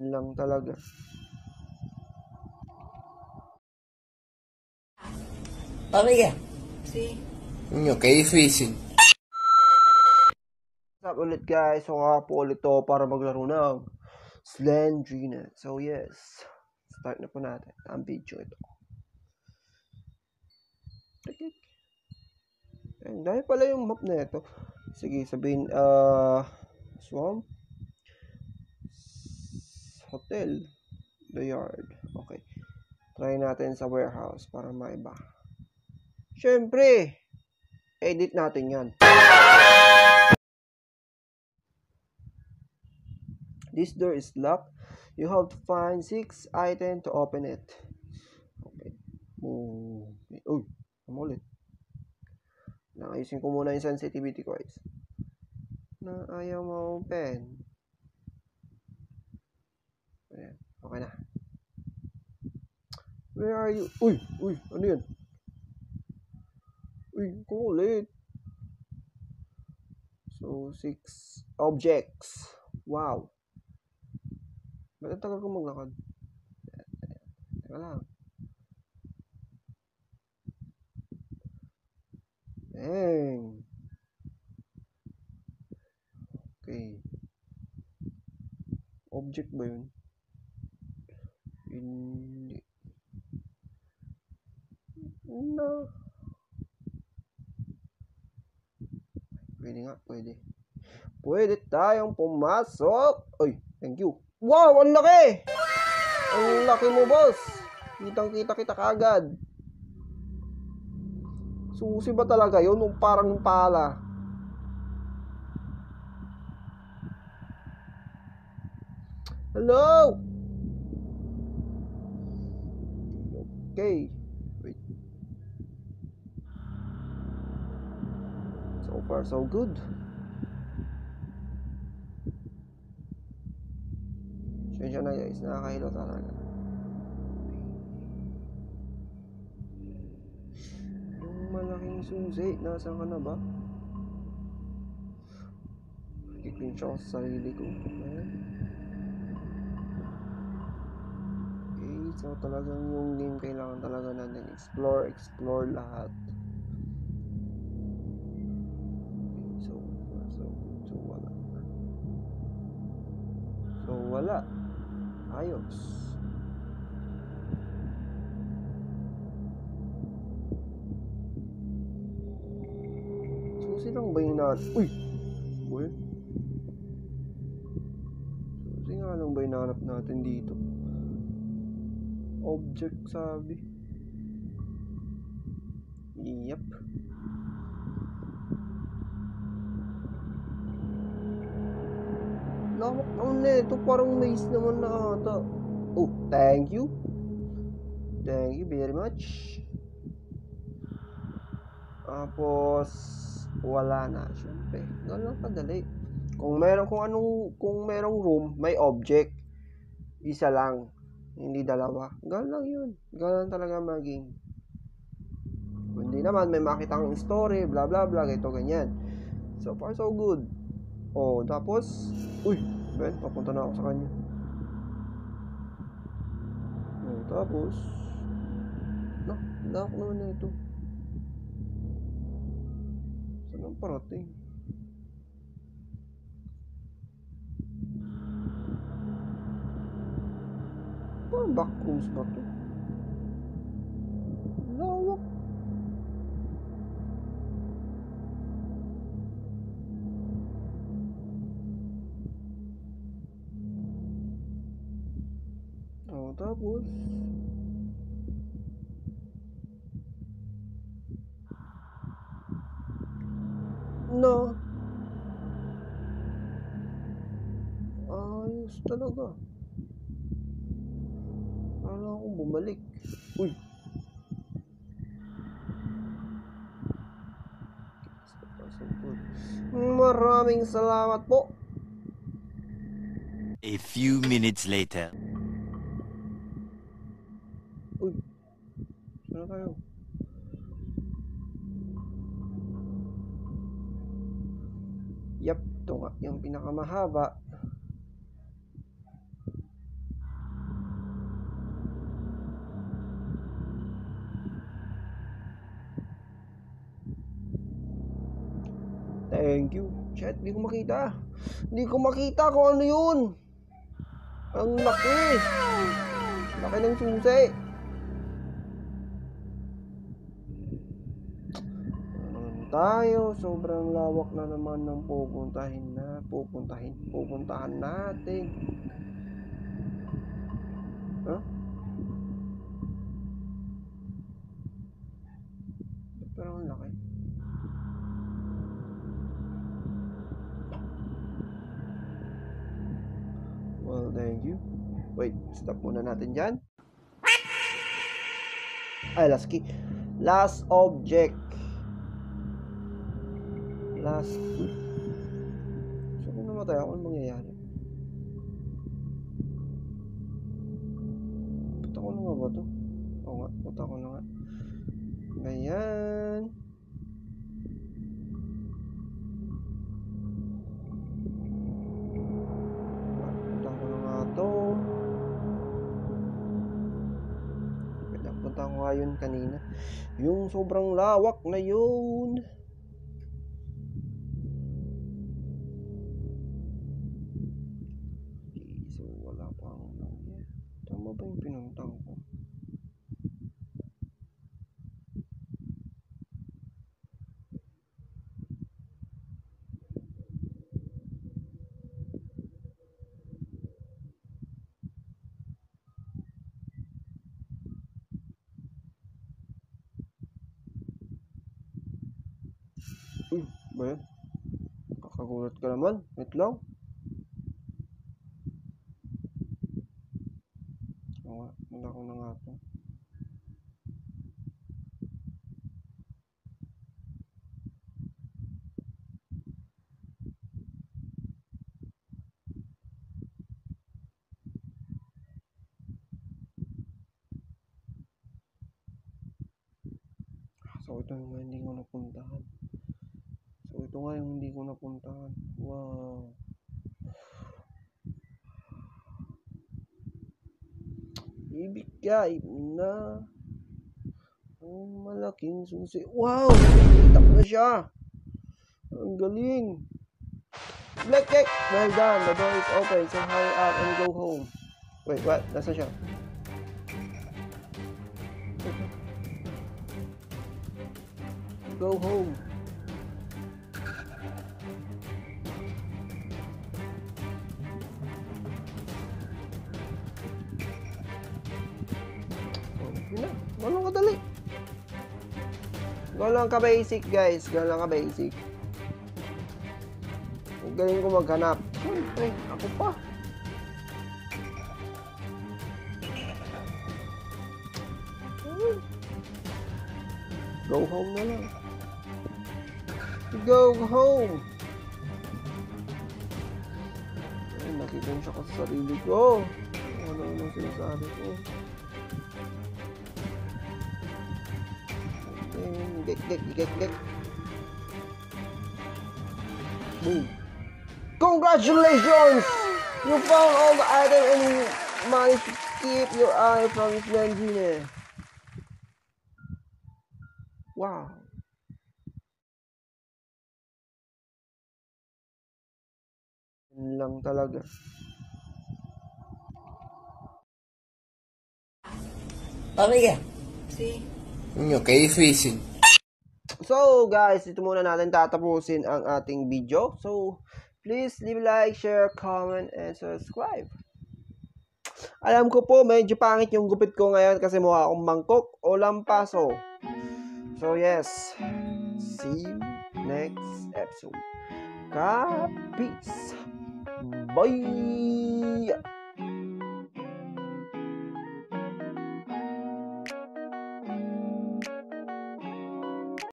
Yun lang talaga. Amiga. Sí. Niño, qué difícil. What's up ulit guys? So nga po ulit to para maglaro ng Slendrina. So yes, start na po natin ang video ito. Dahil pala yung map na ito. Sige, sabihin, swamp, hotel, the yard. Okay. Try natin sa warehouse para maiba. Syempre, edit natin yan. This door is locked. You have to find 6 items to open it. Okay. Uy, ulit. Naayusin ko muna yung sensitivity ko guys. Na ayaw ma-open. Ayan, okay na. Where are you? Uy, ano yun? Uy, kulit. So, 6 objects. Wow. Ba't ang tagal ko maglakad? Teka lang. Dang. Okay. Object ba yun? Hindi. No. Pwede nga, pwede. Pwede tayong pumasok. Uy, thank you. Wow, ang laki! Ang laki mo, boss. Kitang-kita kita kagad. Susi ba talaga yun? O parang pala? Hello? Okay. Wait. So far, so good. Siya na guys, nakakahilo talaga. Yung malaking susi, nasaan ka na ba? Kiklin siya sa sarili ko. Ayan. Okay, so talagang yung game kailangan talaga natin explore lahat. Okay, so wala. So wala. Ayos. Susi lang ba yung Uy! Boy? Susi nga lang ba yung nahanap natin dito? Object sabi. Yep. Lawak ang neto, parang maze naman na ata. Oh, thank you. Thank you very much. Tapos wala na, syempre. Ganun kadali. Kung merong room, may object. Isa lang, hindi dalawa. Ganun lang yun. Ganun talaga maging. Hindi naman may makitang story, bla bla bla, ito ganyan. So far so good. Oh, tapos uy, Ben, papunta na ako sa kanya. Oh, tapos lock naman na ito. Saan ang parating? Parang back rooms ba to? Lawak. Oh, tapos no. Ayos talaga. Parang akong bumalik. Uy. Maraming salamat po. A few minutes later. Uy. Saan tayo? Yep, ito nga yung pinakamahaba. thank you. Shit, hindi ko makita. Hindi ko makita kung ano yun. Ang laki. Laki ng susi. Tayo, sobrang lawak na naman ng pupuntahan natin. Huh? Pero ang laki. Well, thank you. Wait, stop muna natin dyan. Ay, last object. Last. So, kung namatay ako, anong mangyayari? Punta ko na nga ba ito? Oo nga, punta ko na nga. Ganyan. Punta ko na nga ito. Punta ko nga yun kanina. Yung sobrang lawak na yun. Tama ba yung pinuntang ko? Uy, ba yun? Kakagulat ka naman. Wait lang. Oo nga, wala ko na nga ito. So, ito nga hindi ko napuntahan. Wow. Ibigay na ang malaking susi. Wow! Nakita ko na siya. Ang galing. Black cake! Well done. The door is open. So hurry up and go home. Wait, what? Nasa siya? Go home. Ganun kadali. Ganun ka basic, guys. Ganun ka basic. Ang galing ko maghanap. Siyempre, ako pa. Go home na lang. Go home. Ay, nakita siya ka sa sarili ko. Ano naman sinasabi ko. Gek. Boom. Congratulations! You found all the items and you managed to keep your eye from this Gene. Wow. Yun lang talaga. Amiga. Sí. Niño, qué difícil. So guys, ito muna natin tatapusin ang ating video. So please leave a like, share, comment, and subscribe. Alam ko po medyo pangit yung gupit ko ngayon kasi mukha akong mangkok o lampaso. So yes, see you next episode. Peace. Bye.